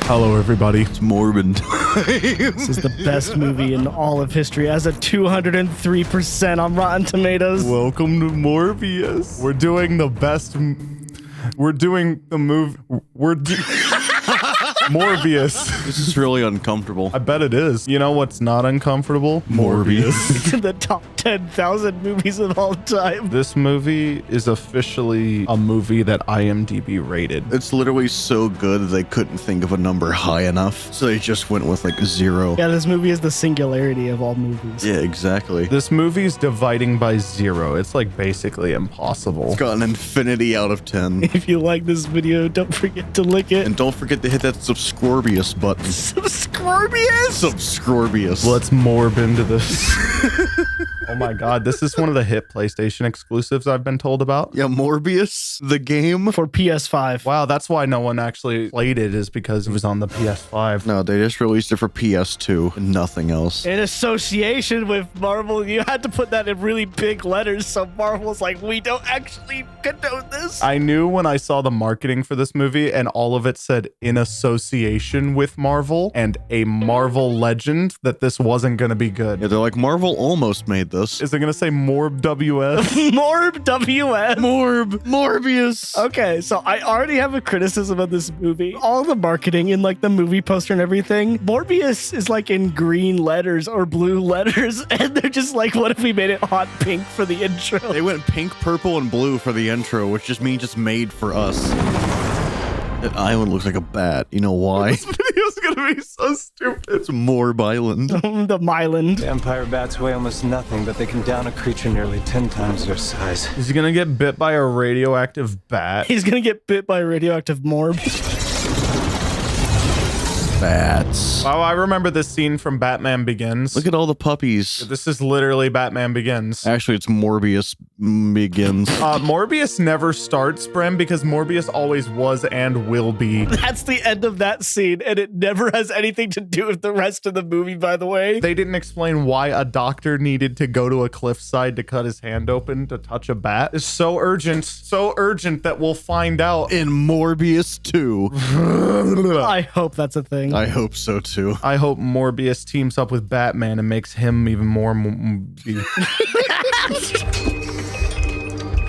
Hello, everybody. It's Morbin. This is the best movie in all of history. It has a 203% on Rotten Tomatoes. Welcome to Morbius. We're doing the best. We're doing the move. Morbius. This is really uncomfortable. I bet it is. You know what's not uncomfortable? Morbius. It's in the top 10,000 movies of all time. This movie is officially a movie that IMDb rated. It's literally so good they couldn't think of a number high enough, so they just went with like 0. Yeah, this movie is the singularity of all movies. Yeah, exactly. This movie's dividing by 0. It's like basically impossible. It's got an infinity out of 10. If you like this video, don't forget to lick it. And don't forget to hit that subscorbius button. Subscorbius? Subscorbius. Let's morb into this. Oh my god, this is one of the hit PlayStation exclusives I've been told about. Yeah, Morbius, the game. For PS5. Wow, that's why no one actually played it, is because it was on the PS5. No, they just released it for PS2 and nothing else. In association with Marvel, you had to put that in really big letters, so Marvel's like, we don't actually condone this. I knew when I saw the marketing for this movie and all of it said in association with Marvel and a Marvel legend that this wasn't going to be good. Yeah, they're like, Marvel almost made this. Is it going to say Morb WS? Morb WS. Morbius. Okay, so I already have a criticism of this movie. All the marketing in like the movie poster and everything, Morbius is like in green letters or blue letters, and they're just like, what if we made it hot pink for the intro? They went pink, purple, and blue for the intro, which just means it's made for us. That island looks like a bat. You know why? This video's gonna be so stupid. It's Morb Island. The Myland. Vampire bats weigh almost nothing, but they can down a creature nearly 10 times their size. Is he gonna get bit by a radioactive bat? He's gonna get bit by a radioactive morb. Bats. Wow, I remember this scene from Batman Begins. Look at all the puppies. This is literally Batman Begins. Actually, it's Morbius Begins. Morbius never starts, Bren, because Morbius always was and will be. That's the end of that scene, and it never has anything to do with the rest of the movie, by the way. They didn't explain why a doctor needed to go to a cliffside to cut his hand open to touch a bat. It's so urgent that we'll find out. In Morbius 2. I hope that's a thing. I hope so too. I hope Morbius teams up with Batman and makes him even more.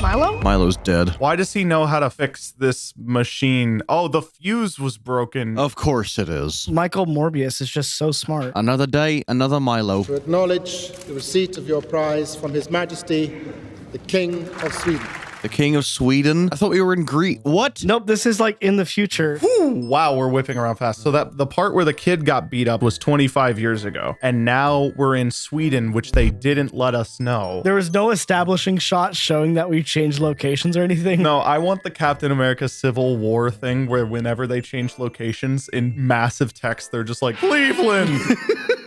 Milo? Milo's dead. Why does he know how to fix this machine? Oh, the fuse was broken. Of course it is. Michael Morbius is just so smart. Another day, another Milo. To acknowledge the receipt of your prize from His Majesty, the King of Sweden. The King of Sweden? I thought we were in Greece. What? Nope, this is like in the future. Wow, we're whipping around fast. So that the part where the kid got beat up was 25 years ago. And now we're in Sweden, which they didn't let us know. There was no establishing shot showing that we changed locations or anything. No, I want the Captain America Civil War thing where whenever they change locations in massive text, they're just like, Cleveland!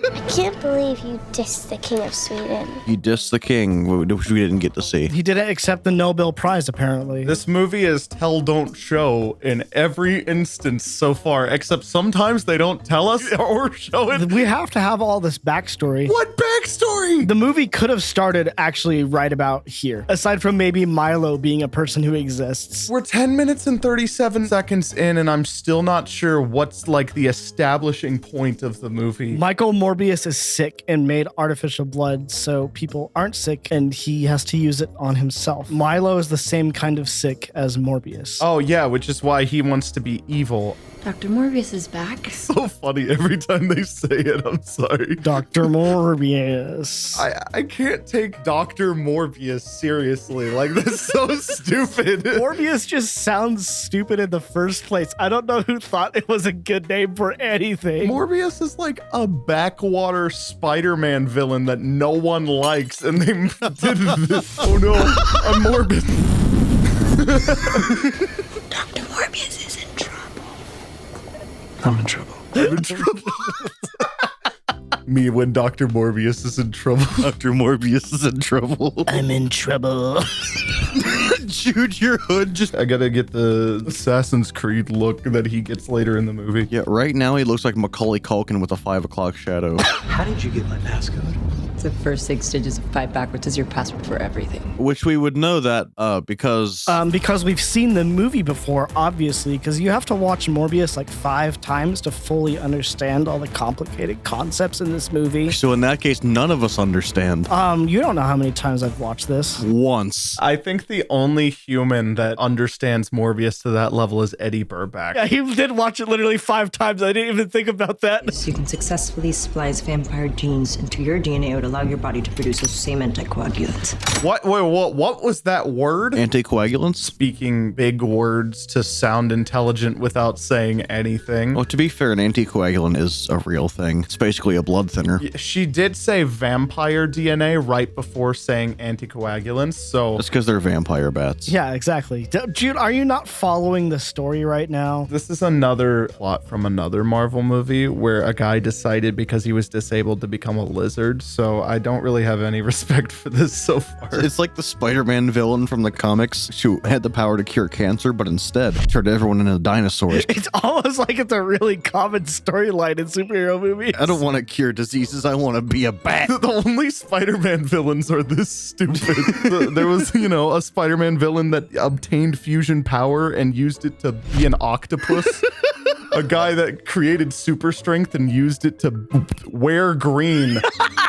I can't believe you dissed the King of Sweden. He dissed the king, which we didn't get to see. He didn't accept the Nobel Prize, apparently. This movie is tell, don't show in every instance so far, except sometimes they don't tell us or show it. We have to have all this backstory. What backstory? The movie could have started actually right about here, aside from maybe Milo being a person who exists. We're 10 minutes and 37 seconds in, and I'm still not sure what's like the establishing point of the movie. Michael Morbius is sick and made artificial blood, so people aren't sick, and he has to use it on himself. Milo is the same kind of sick as Morbius. Oh yeah, which is why he wants to be evil. Dr. Morbius is back. So funny every time they say it. I'm sorry. Dr. Morbius. I can't take Dr. Morbius seriously. Like, that's so stupid. Morbius just sounds stupid in the first place. I don't know who thought it was a good name for anything. Morbius is like a backwater Spider-Man villain that no one likes, and they did this. Oh no, I'm morbid. Dr. Morbius is in trouble. I'm in trouble. I'm in trouble. Me when Dr. Morbius is in trouble. Dr. Morbius is in trouble. I'm in trouble. Jude, your hood just... I gotta get the Assassin's Creed look that he gets later in the movie. Yeah, right now he looks like Macaulay Culkin with a 5 o'clock shadow. How did you get my passcode? The first 6 digits of 5 backwards is your password for everything. Which we would know that because... Because we've seen the movie before, obviously, because you have to watch Morbius like 5 times to fully understand all the complicated concepts in this movie. So in that case, none of us understand. You don't know how many times I've watched this. Once. I think the only human that understands Morbius to that level is Eddie Burback. Yeah, he did watch it literally 5 times. I didn't even think about that. So you can successfully splice vampire genes into your DNA to allow your body to produce those same anticoagulants. What? Wait, what was that word? Anticoagulants? Speaking big words to sound intelligent without saying anything. Well, to be fair, an anticoagulant is a real thing. It's basically a blood thinner. She did say vampire DNA right before saying anticoagulants, so... That's because they're vampire bats. Yeah, exactly. Jude, are you not following the story right now? This is another plot from another Marvel movie where a guy decided because he was disabled to become a lizard, so I don't really have any respect for this so far. It's like the Spider-Man villain from the comics who had the power to cure cancer, but instead turned everyone into dinosaurs. It's almost like it's a really common storyline in superhero movies. I don't want to cure diseases. I want to be a bat. The only Spider-Man villains are this stupid. There was, a Spider-Man villain that obtained fusion power and used it to be an octopus. A guy that created super strength and used it to wear green.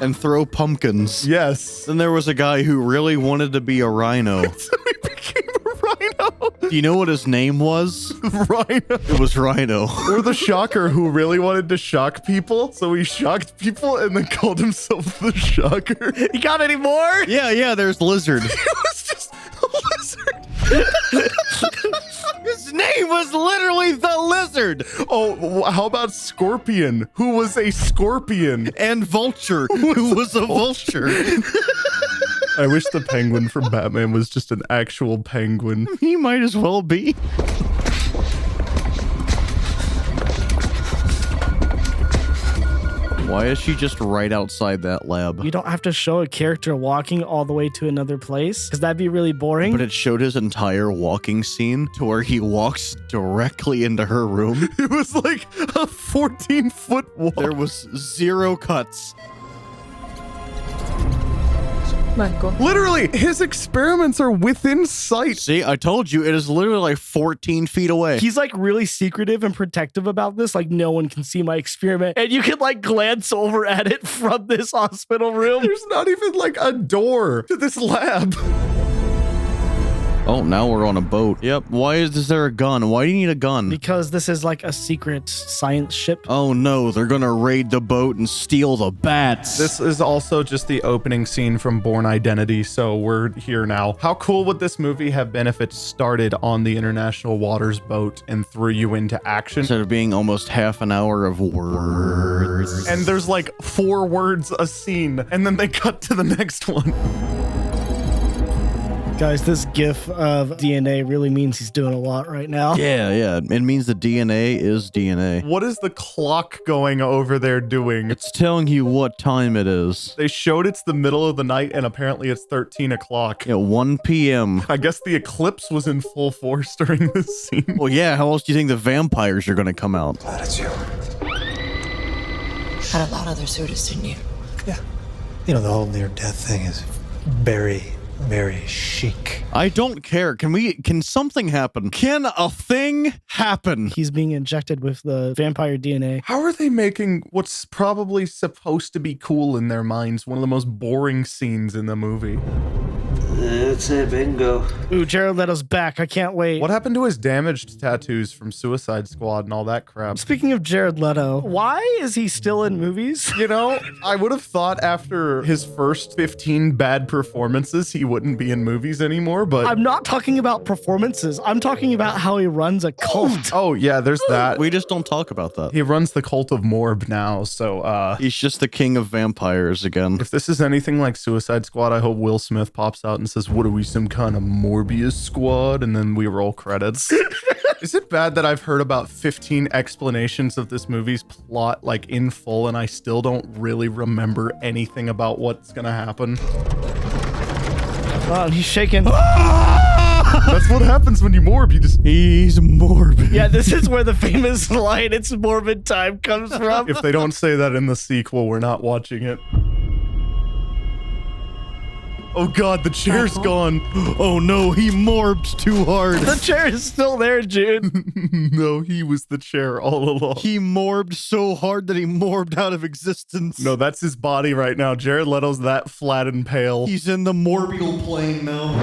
And throw pumpkins. Yes. Then there was a guy who really wanted to be a rhino. So he became a rhino. Do you know what his name was? Rhino. It was Rhino. Or the Shocker who really wanted to shock people. So he shocked people and then called himself the Shocker. You got any more? Yeah, there's Lizard. It was just a lizard. His name was literally the Lizard. Oh, how about Scorpion, who was a scorpion? And Vulture, who was a vulture. I wish the penguin from Batman was just an actual penguin. He might as well be. Why is she just right outside that lab? You don't have to show a character walking all the way to another place, because that'd be really boring. But it showed his entire walking scene to where he walks directly into her room. It was like a 14-foot walk. There was 0 cuts. Michael. Literally, his experiments are within sight. See, I told you, it is literally like 14 feet away. He's like really secretive and protective about this. Like no one can see my experiment. And you can like glance over at it from this hospital room. There's not even like a door to this lab. Oh, now we're on a boat. Yep. Why is there a gun? Why do you need a gun? Because this is like a secret science ship. Oh no, they're gonna raid the boat and steal the bats. This is also just the opening scene from Bourne Identity, so we're here now. How cool would this movie have been if it started on the international waters boat and threw you into action? Instead of being almost half an hour of words. And there's like 4 words a scene, and then they cut to the next one. Guys, this gif of DNA really means he's doing a lot right now. Yeah. It means the DNA is DNA. What is the clock going over there doing? It's telling you what time it is. They showed it's the middle of the night, and apparently it's 13 o'clock. At 1 p.m. I guess the eclipse was in full force during this scene. Well, yeah, how else do you think the vampires are gonna come out? Glad it's you. Had a lot of other suitors, didn't you? Yeah. The whole near-death thing is very chic. I don't care. Can something happen? Can a thing happen? He's being injected with the vampire DNA. How are they making what's probably supposed to be cool in their minds one of the most boring scenes in the movie? That's it, bingo. Ooh, Jared Leto's back. I can't wait. What happened to his damaged tattoos from Suicide Squad and all that crap? Speaking of Jared Leto, why is he still in movies? I would have thought after his first 15 bad performances, he wouldn't be in movies anymore, but... I'm not talking about performances. I'm talking about how he runs a cult. Oh, yeah, there's that. We just don't talk about that. He runs the cult of Morb now, so, He's just the king of vampires again. If this is anything like Suicide Squad, I hope Will Smith pops out and says, "What are we, some kind of Morbius squad?" And then we roll credits. Is it bad that I've heard about 15 explanations of this movie's plot, like in full, and I still don't really remember anything about what's gonna happen? Oh, and he's shaking. That's what happens when you morb. You just... He's morbid. Yeah, this is where the famous line, "It's morbid time," comes from. If they don't say that in the sequel, we're not watching it. Oh God, the chair's gone. Oh no, he morbed too hard. The chair is still there, Jude. No, he was the chair all along. He morbed so hard that he morbed out of existence. No, that's his body right now. Jared Leto's that flat and pale. He's in the morbial plane now.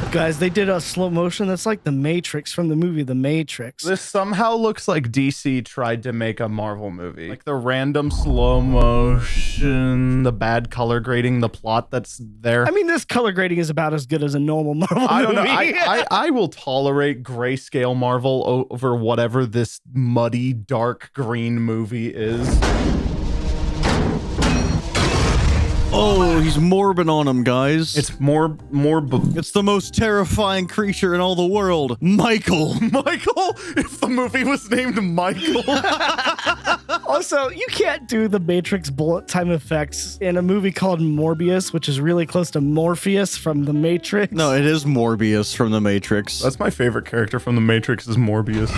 Guys, they did a slow motion. That's like the Matrix from the movie The Matrix. This somehow looks like DC tried to make a Marvel movie. Like the random slow motion, the bad color grading, the plot that's there. I mean, this color grading is about as good as a normal Marvel movie. I don't know. I will tolerate grayscale Marvel over whatever this muddy, dark green movie is. Oh, he's morbing on him, guys. It's more. It's the most terrifying creature in all the world. Michael. Michael? If the movie was named Michael. Also, you can't do the Matrix bullet time effects in a movie called Morbius, which is really close to Morpheus from The Matrix. No, it is Morbius from The Matrix. That's my favorite character from The Matrix is Morbius.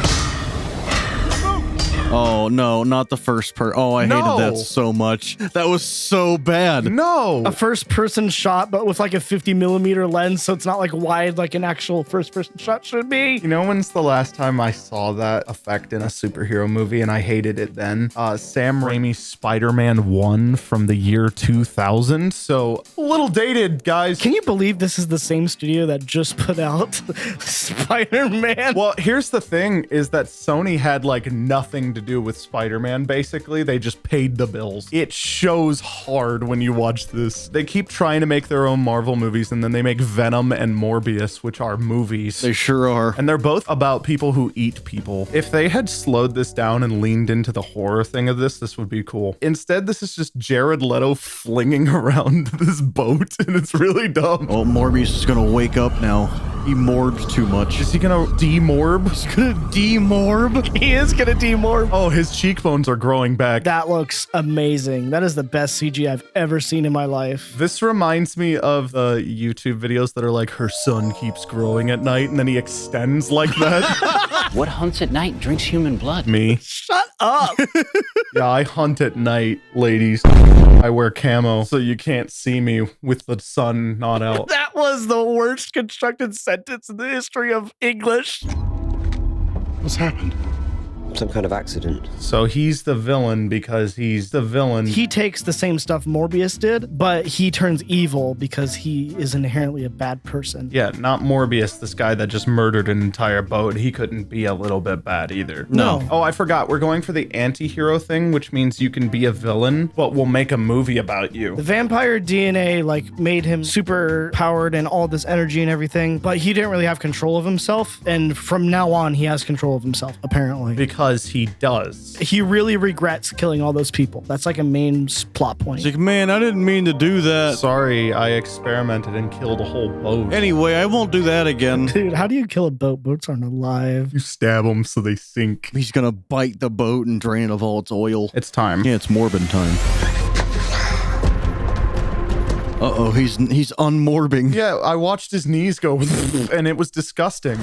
Oh, no, not the first part. Oh, I hated that so much. That was so bad. No. A first-person shot, but with like a 50mm lens, so it's not like wide like an actual first-person shot should be. You know when's the last time I saw that effect in a superhero movie and I hated it then? Sam Raimi's Spider-Man 1 from the year 2000. So a little dated, guys. Can you believe this is the same studio that just put out Spider-Man? Well, here's the thing is that Sony had like nothing to do with Spider-Man. Basically, they just paid the bills. It shows hard when you watch this. They keep trying to make their own Marvel movies and then they make Venom and Morbius, which are movies. They sure are. And they're both about people who eat people. If they had slowed this down and leaned into the horror thing of this would be cool. Instead, this is just Jared Leto flinging around this boat and it's really dumb. Oh, Morbius is gonna wake up now. He morbed too much. Is he gonna demorb? He's gonna demorb? He is gonna demorb. Oh, his cheekbones are growing back. That looks amazing. That is the best CG I've ever seen in my life. This reminds me of the YouTube videos that are like, her son keeps growing at night, and then he extends like that. What hunts at night drinks human blood? Me. Shut up. Yeah, I hunt at night, ladies. I wear camo, so you can't see me with the sun not out. That was the worst constructed sentence in the history of English. What's happened? Some kind of accident. So he's the villain because he's the villain. He takes the same stuff Morbius did, but he turns evil because he is inherently a bad person. Yeah, not Morbius, this guy that just murdered an entire boat. He couldn't be a little bit bad either. No. Oh, I forgot. We're going for the anti-hero thing, which means you can be a villain, but we'll make a movie about you. The vampire DNA like made him super powered and all this energy and everything, but he didn't really have control of himself. And from now on, he has control of himself, apparently. Because he does. He really regrets killing all those people. That's like a main plot point. He's like, man, I didn't mean to do that. Sorry, I experimented and killed a whole boat. Anyway, I won't do that again. Dude, how do you kill a boat? Boats aren't alive. You stab them so they sink. He's gonna bite the boat and drain it of all its oil. It's time. Yeah, it's Morbin time. Uh-oh, he's unmorbing. Yeah, I watched his knees go and it was disgusting.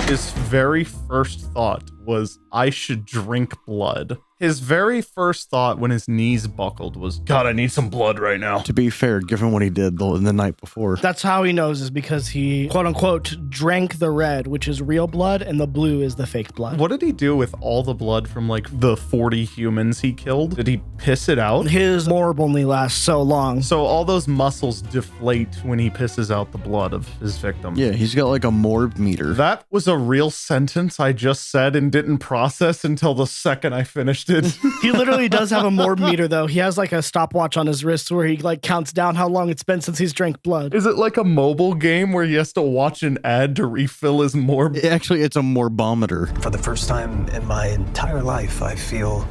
His very first thought was, I should drink blood. His very first thought when his knees buckled was, God, I need some blood right now. To be fair, given what he did the night before. That's how he knows, is because he, quote unquote, drank the red, which is real blood, and the blue is the fake blood. What did he do with all the blood from like the 40 humans he killed? Did he piss it out? His morb only lasts so long. So all those muscles deflate when he pisses out the blood of his victim. Yeah, he's got like a morb meter. That was a real sentence I just said and didn't process until the second I finished it. He literally does have a morb meter, though. He has like a stopwatch on his wrist where he like counts down how long it's been since he's drank blood. Is it like a mobile game where he has to watch an ad to refill his morb? Actually, it's a morbometer. For the first time in my entire life, I feel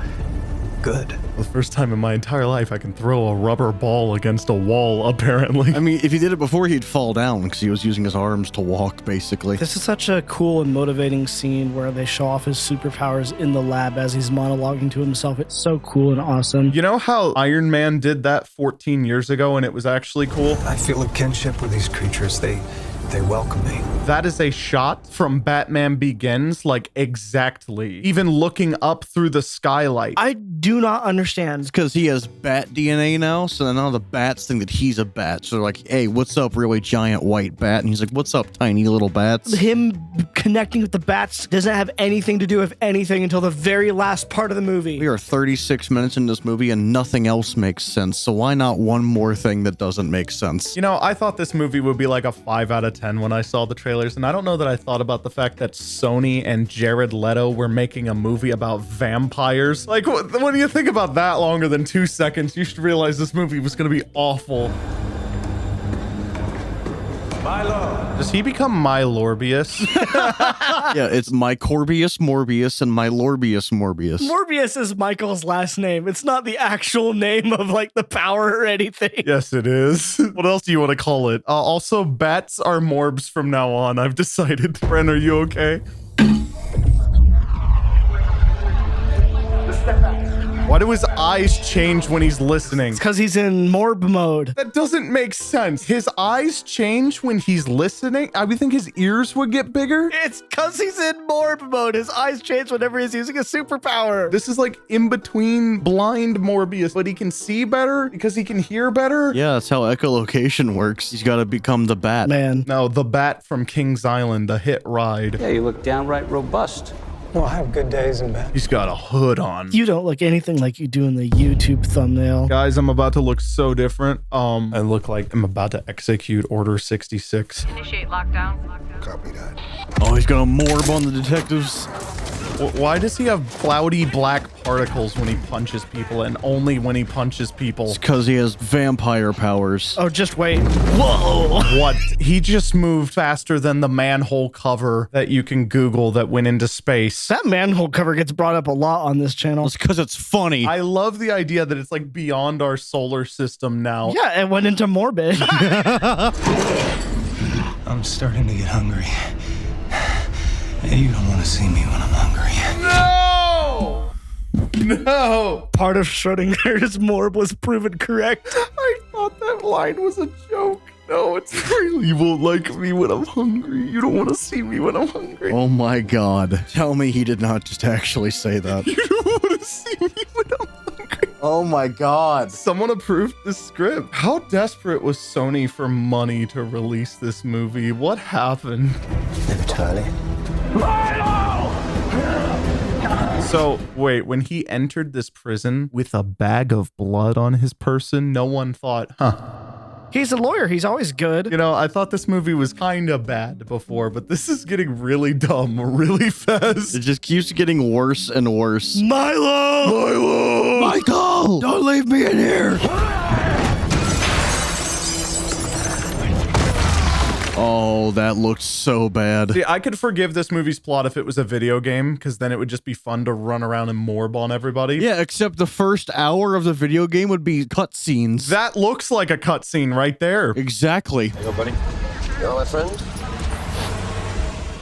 good. The first time in my entire life I can throw a rubber ball against a wall, apparently. I mean, if he did it before, he'd fall down because he was using his arms to walk, basically. This is such a cool and motivating scene where they show off his superpowers in the lab as he's monologuing to himself. It's so cool and awesome. You know how Iron Man did that 14 years ago and it was actually cool? I feel a kinship with these creatures. They welcome me. That is a shot from Batman Begins, like exactly. Even looking up through the skylight. I do not understand. It's because he has bat DNA now, so now the bats think that he's a bat. So they're like, hey, what's up, really giant white bat? And he's like, what's up, tiny little bats? Him connecting with the bats doesn't have anything to do with anything until the very last part of the movie. We are 36 minutes in this movie and nothing else makes sense. So why not one more thing that doesn't make sense? You know, I thought this movie would be like a 5 out of 10 when I saw the trailers, and I don't know that I thought about the fact that Sony and Jared Leto were making a movie about vampires. Like, when you think about that longer than 2 seconds, you should realize this movie was going to be awful. Does he become my Morbius? Yeah, it's my Corbius Morbius and my Morbius Morbius. Morbius is Michael's last name. It's not the actual name of like the power or anything. Yes, it is. What else do you want to call it? Also, bats are morbs from now on. I've decided. Bren, are you okay? Why do his eyes change when he's listening? It's because he's in Morb mode. That doesn't make sense. His eyes change when he's listening? I would think his ears would get bigger. It's because he's in Morb mode. His eyes change whenever he's using a superpower. This is like in between blind Morbius, but he can see better because he can hear better. Yeah, that's how echolocation works. He's got to become the bat. Man. No, the bat from King's Island, the hit ride. Yeah, you look downright robust. Well, I have good days and bad. He's got a hood on. You don't look anything like you do in the YouTube thumbnail. Guys, I'm about to look so different. I look like I'm about to execute Order 66. Initiate lockdown. Copy that. Oh, he's got a morb on the detectives. Why does he have cloudy black particles when he punches people and only when he punches people? It's because he has vampire powers. Oh, just wait. Whoa. What? He just moved faster than the manhole cover that you can Google that went into space. That manhole cover gets brought up a lot on this channel. It's because it's funny. I love the idea that it's like beyond our solar system now. Yeah, it went into Morbid. I'm starting to get hungry. You don't want to see me when I'm hungry. No! No! Part of Schrodinger's Morb was proven correct. I thought that line was a joke. No, it's real. You won't like me when I'm hungry. You don't want to see me when I'm hungry. Oh my god. Tell me he did not just actually say that. You don't want to see me when I'm hungry. Oh my god. Someone approved the script. How desperate was Sony for money to release this movie? What happened? Never too early. So, wait, when he entered this prison with a bag of blood on his person, no one thought, huh. He's a lawyer. He's always good. You know, I thought this movie was kind of bad before, but this is getting really dumb really fast. It just keeps getting worse and worse. Milo! Milo! Michael! Don't leave me in here! Oh, that looked so bad. See, I could forgive this movie's plot if it was a video game, because then it would just be fun to run around and morb on everybody. Yeah, except the first hour of the video game would be cutscenes. That looks like a cutscene right there. Exactly. Hey, buddy. You all my friend?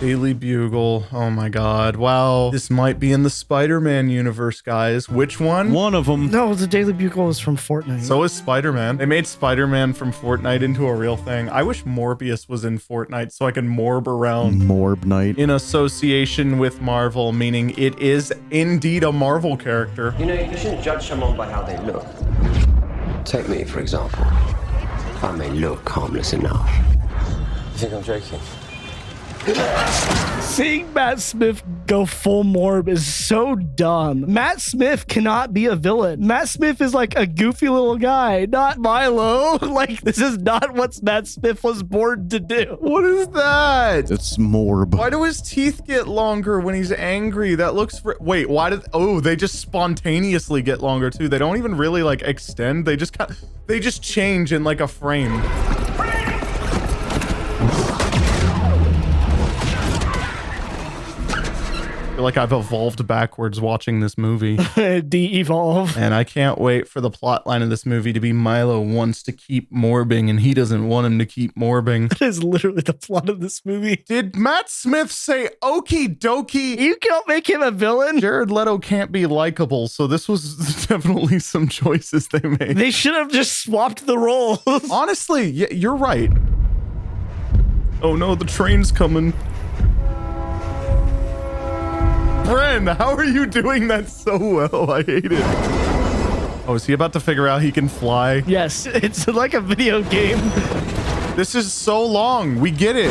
Daily Bugle. Oh my god. Wow. This might be in the Spider-Man universe, guys. Which one? One of them. No, the Daily Bugle is from Fortnite. So is Spider-Man. They made Spider-Man from Fortnite into a real thing. I wish Morbius was in Fortnite so I can morb around. Morb Night. In association with Marvel, meaning it is indeed a Marvel character. You know, you shouldn't judge someone by how they look. Take me, for example. I may look harmless enough. You think I'm joking? Seeing Matt Smith go full Morb is so dumb. Matt Smith cannot be a villain. Matt Smith is like a goofy little guy, not Milo. Like, this is not what Matt Smith was born to do. What is that? It's Morb. Why do his teeth get longer when he's angry? That looks... Wait, why did... Oh, they just spontaneously get longer too. They don't even really like extend. They just change in like a frame. feel like I've evolved backwards watching this movie. De-evolve. And I can't wait for the plot line of this movie to be Milo wants to keep morbing and he doesn't want him to keep morbing. That is literally the plot of this movie. Did Matt Smith say okie dokie? You can't make him a villain. Jared Leto can't be likable, so this was definitely some choices they made. They should have just swapped the roles. Honestly, yeah, you're right. Oh no, the train's coming. Bren, how are you doing that so well? I hate it. Oh, is he about to figure out he can fly? Yes, it's like a video game. This is so long. We get it.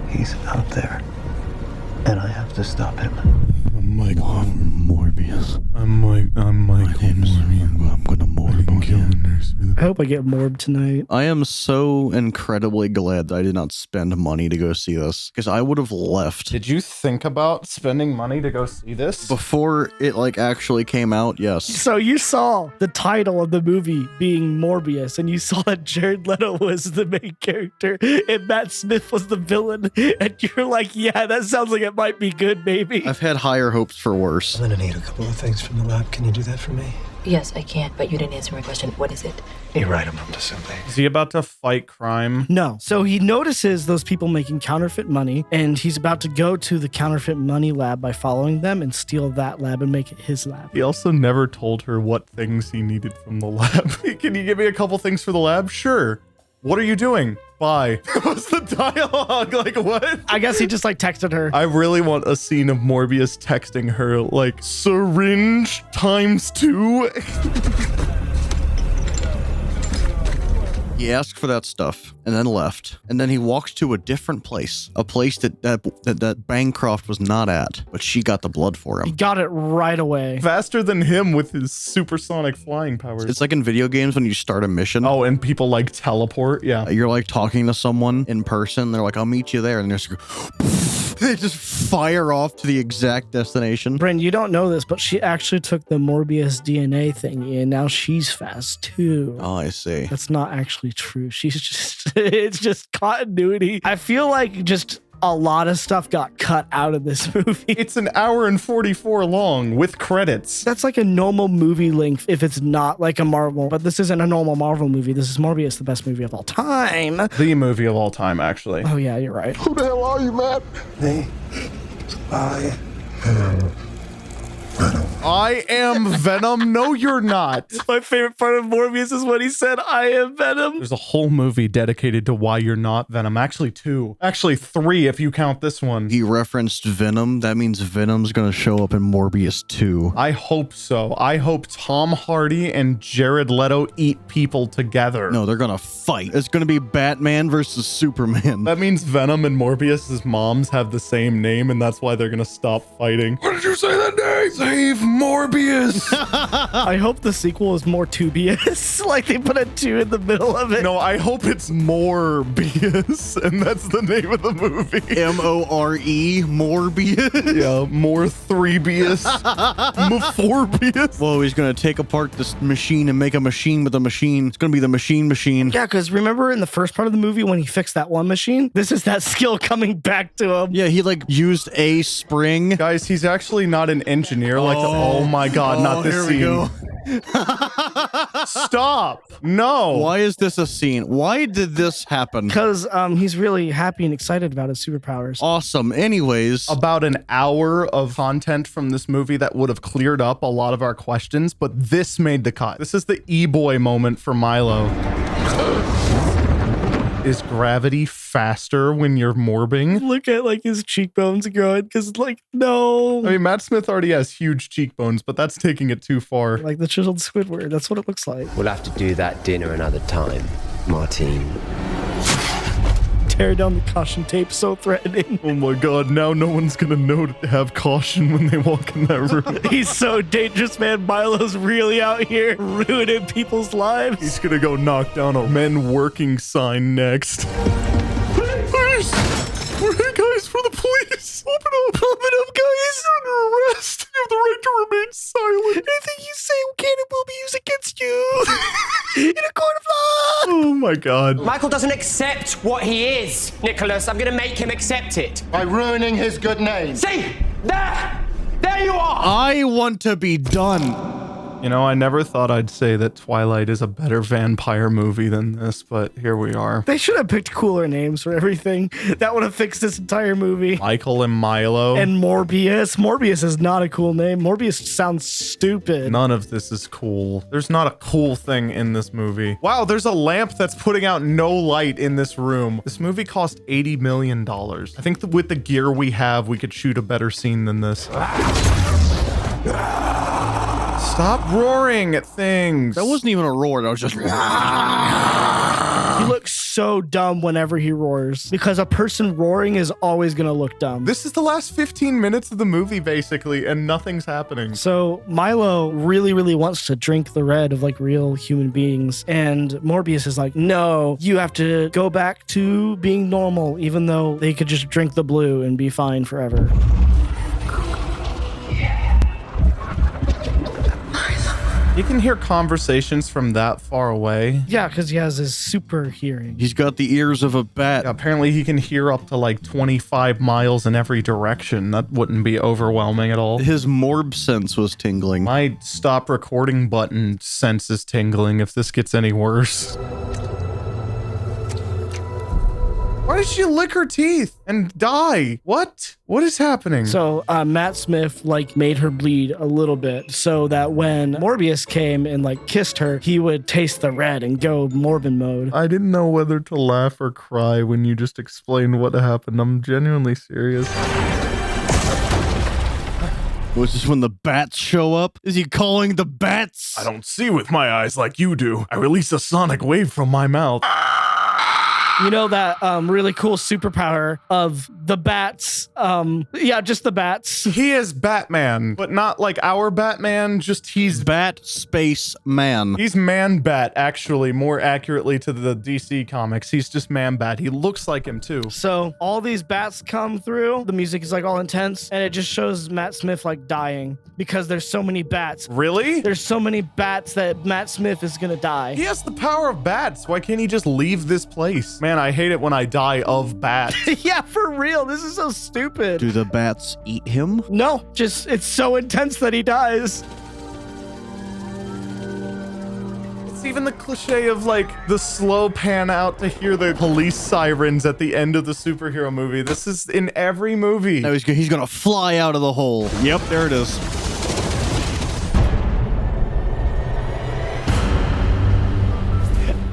He's out there, and I have to stop him. I'm Michael Morbius. I'm Michael Morbius. I'm gonna morb him again. I hope I get morbed tonight. I am so incredibly glad that I did not spend money to go see this, because I would have left. Did you think about spending money to go see this? Before it like actually came out, yes. So you saw the title of the movie being Morbius, and you saw that Jared Leto was the main character and Matt Smith was the villain, and you're like, yeah, that sounds like it might be good, maybe. I've had higher hopes for worse. I'm gonna need a couple of things from the lab. Can you do that for me? Yes, I can, but you didn't answer my question. What is it? You write them up to something. Is he about to fight crime? No. So he notices those people making counterfeit money, and he's about to go to the counterfeit money lab by following them and steal that lab and make it his lab. He also never told her what things he needed from the lab. Can you give me a couple things for the lab? Sure. What are you doing? Bye. What's the dialogue? Like, what? I guess he just like texted her. I really want a scene of Morbius texting her like syringe × 2. He asked for that stuff and then left. And then he walks to a different place, a place that Bancroft was not at, but she got the blood for He him. got it right away. Faster than him with his supersonic flying powers. It's like in video games when you start a mission. Oh, and people like teleport. Yeah. You're like talking to someone in person. They're like, I'll meet you there. And they're just, they just fire off to the exact destination. Bren, you don't know this, but she actually took the Morbius DNA thingy, and now she's fast too. Oh, I see. That's not actually true. She's just, it's just continuity. I feel like just a lot of stuff got cut out of this movie. It's an hour and 44 long with credits. That's like a normal movie length if it's not like a Marvel, but this isn't a normal Marvel movie. This is Morbius, the best movie of all time. The movie of all time, actually. Oh yeah, you're right. Who the hell are you, Matt? Me? I am Venom. I am Venom. No, you're not. My favorite part of Morbius is when he said, I am Venom. There's a whole movie dedicated to why you're not Venom. Actually, 2. Actually, 3 if you count this one. He referenced Venom. That means Venom's going to show up in Morbius 2. I hope so. I hope Tom Hardy and Jared Leto eat people together. No, they're going to fight. It's going to be Batman versus Superman. That means Venom and Morbius's moms have the same name, and that's why they're going to stop fighting. What did you say that name? Save Morbius. I hope the sequel is more Tubius. Like they put a 2 in the middle of it. No, I hope it's Morbius, and that's the name of the movie. M-O-R-E, Morbius. Yeah, more 3bius. Morbius. Whoa, he's going to take apart this machine and make a machine with a machine. It's going to be the machine. Yeah, because remember in the first part of the movie when he fixed that one machine? This is that skill coming back to him. Yeah, he like used a spring. Guys, he's actually not an engineer. Like, oh my God, not this here scene. we go. Stop. No. Why is this a scene? Why did this happen? Because he's really happy and excited about his superpowers. Awesome. Anyways. About an hour of content from this movie that would have cleared up a lot of our questions, but this made the cut. This is the E-boy moment for Milo. Is gravity faster when you're morbing? Look at like his cheekbones growing because like, no. I mean, Matt Smith already has huge cheekbones, but that's taking it too far. Like the chiseled Squidward. That's what it looks like. We'll have to do that dinner another time, Martine. Tear down the caution tape, so threatening. Oh my God, now no one's gonna know to have caution when they walk in that room. He's so dangerous, man. Milo's really out here ruining people's lives. He's gonna go knock down a men working sign next. Police! Hey guys, for the police! Open up! Open up, guys! You're under arrest! You have the right to remain silent. Anything you say can and will be used against you in a court of law. Oh my God. Michael doesn't accept what he is, Nicholas. I'm gonna make him accept it. By ruining his good name. See? There you are! I want to be done. You know, I never thought I'd say that Twilight is a better vampire movie than this, but here we are. They should have picked cooler names for everything. That would have fixed this entire movie. Michael and Milo. And Morbius. Morbius is not a cool name. Morbius sounds stupid. None of this is cool. There's not a cool thing in this movie. Wow, there's a lamp that's putting out no light in this room. This movie cost $80 million. I think that with the gear we have, we could shoot a better scene than this. Stop roaring at things. That wasn't even a roar. That was just... He looks so dumb whenever he roars because a person roaring is always going to look dumb. This is the last 15 minutes of the movie, basically, and nothing's happening. So Milo really, really wants to drink the red of like real human beings. And Morbius is like, no, you have to go back to being normal, even though they could just drink the blue and be fine forever. You can hear conversations from that far away. Yeah, because he has his super hearing. He's got the ears of a bat. Yeah, apparently he can hear up to like 25 miles in every direction. That wouldn't be overwhelming at all. His morb sense was tingling. My stop recording button sense is tingling if this gets any worse. Why did she lick her teeth and die? What? What is happening? So Matt Smith like made her bleed a little bit so that when Morbius came and like kissed her, he would taste the red and go Morbin mode. I didn't know whether to laugh or cry when you just explained what happened. I'm genuinely serious. Was this when the bats show up? Is he calling the bats? I don't see with my eyes like you do. I release a sonic wave from my mouth. You know that really cool superpower of the bats? Yeah, just the bats. He is Batman, but not like our Batman, just he's Bat Space Man. He's Man-Bat, actually, more accurately to the DC comics. He's just Man-Bat. He looks like him, too. So all these bats come through. The music is like all intense, and it just shows Matt Smith like dying because there's so many bats. Really? There's so many bats that Matt Smith is gonna die. He has the power of bats. Why can't he just leave this place? Man, I hate it when I die of bats. Yeah, for real. This is so stupid. Do the bats eat him? No, just it's so intense that he dies. It's even the cliche of like the slow pan out to hear the police sirens at the end of the superhero movie. This is in every movie. No, he's gonna fly out of the hole. Yep, there it is.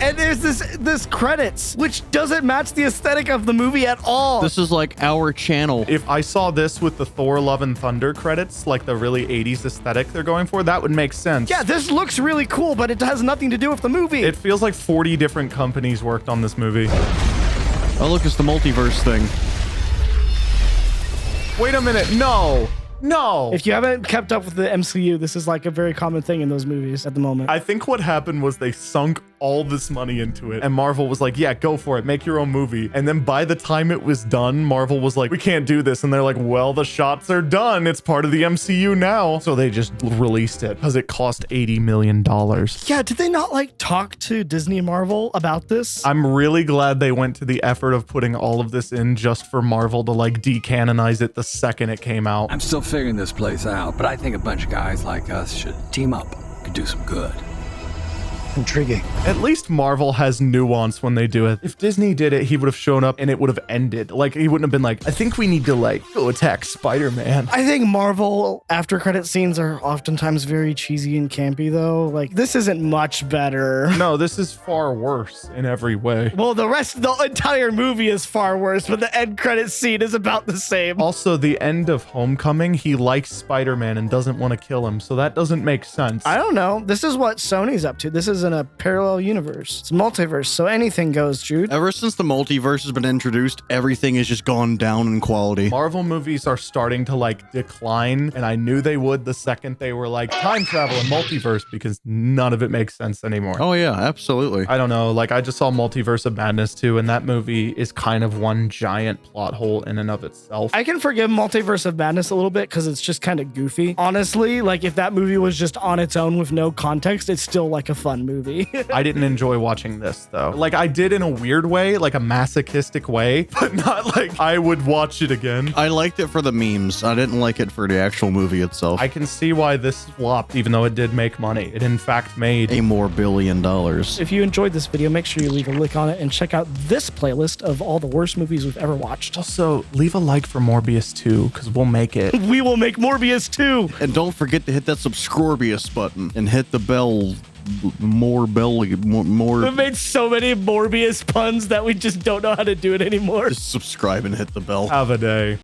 And there's this credits, which doesn't match the aesthetic of the movie at all. This is like our channel. If I saw this with the Thor Love and Thunder credits, like the really 80s aesthetic they're going for, that would make sense. Yeah, this looks really cool, but it has nothing to do with the movie. It feels like 40 different companies worked on this movie. Oh, look, it's the multiverse thing. Wait a minute. No. No. If you haven't kept up with the MCU, this is like a very common thing in those movies at the moment. I think what happened was they sunk all this money into it, and Marvel was like, yeah, go for it, make your own movie. And then by the time it was done, Marvel was like, we can't do this. And they're like, well, the shots are done. It's part of the MCU now. So they just released it because it cost $80 million. Yeah, did they not like talk to Disney and Marvel about this? I'm really glad they went to the effort of putting all of this in just for Marvel to like decanonize it the second it came out. I'm still figuring this place out, but I think a bunch of guys like us should team up. Could do some good. Intriguing. At least Marvel has nuance when they do it. If Disney did it, he would have shown up and it would have ended. Like, he wouldn't have been like, I think we need to like go attack Spider-Man. I think Marvel after credit scenes are oftentimes very cheesy and campy though. Like, this isn't much better. No, this is far worse in every way. Well, the entire movie is far worse, but the end credit scene is about the same. Also, the end of Homecoming, he likes Spider-Man and doesn't want to kill him. So that doesn't make sense. I don't know. This is what Sony's up to. This is in a parallel universe. It's multiverse, so anything goes, Jude. Ever since the multiverse has been introduced, everything has just gone down in quality. Marvel movies are starting to like decline, and I knew they would the second they were like time travel and multiverse, because none of it makes sense anymore. Oh yeah, absolutely. I don't know, like I just saw Multiverse of Madness 2, and that movie is kind of one giant plot hole in and of itself. I can forgive Multiverse of Madness a little bit because it's just kind of goofy. Honestly, like if that movie was just on its own with no context, it's still like a fun movie. movie. I didn't enjoy watching this though. Like I did in a weird way, like a masochistic way, but not like I would watch it again. I liked it for the memes. I didn't like it for the actual movie itself. I can see why this flopped, even though it did make money. It in fact made a $1 billion. If you enjoyed this video, make sure you leave a link on it and check out this playlist of all the worst movies we've ever watched. Also, leave a like for Morbius 2, because we'll make it. We will make Morbius 2. And don't forget to hit that subscribius button and hit the bell. More. We've made so many Morbius puns that we just don't know how to do it anymore. Just subscribe and hit the bell. Have a day.